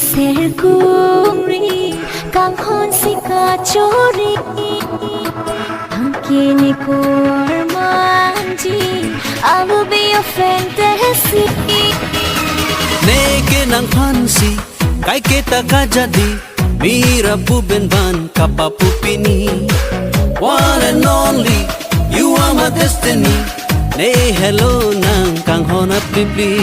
Serkuri kang hon sika chori Hankini kor manji I will be your fantasy Neke nang fancy Kai kita ka jadi Mira pu benban Kapapu pini One and only You are my destiny Ne hello nang kang hon at bibli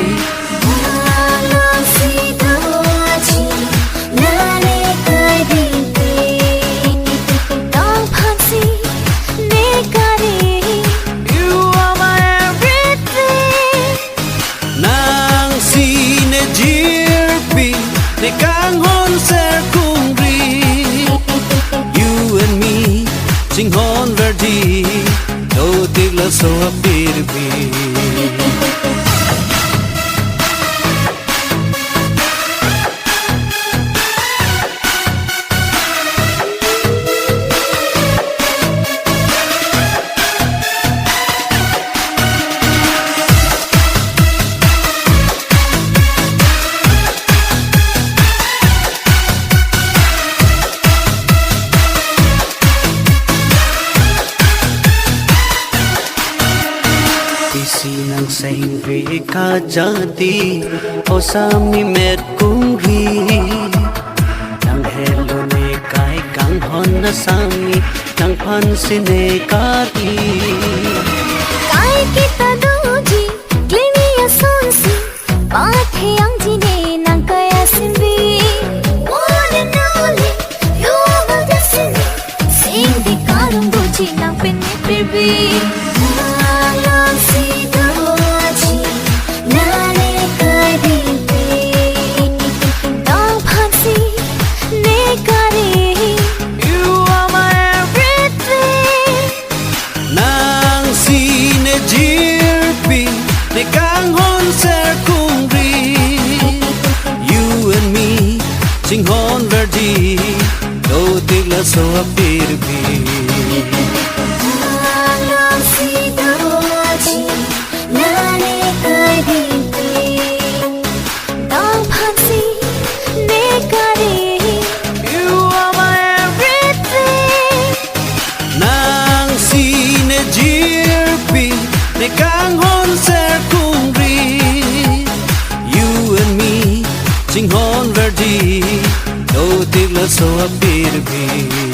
Ne kang hon ser kung ri You and me sing hon verdi Do tigla so apir bi Sinang sayang vi ka jadi O sami met kung ri Nang hello ne kai kang hon na sami Nang pansin ne kari Kai kita doji Glini ya sonsi Pathe ang jine nang kaya simbi One and only You are my destiny Sing di karong doji nang pinipirbi Ne kang hon ser kung ri You and me sing hon verdi Do tigla so apir bi You are my everything Nang sine jirpi Ne kang hon ser kung ri You and me sing hon verdi Do tigla so apir bi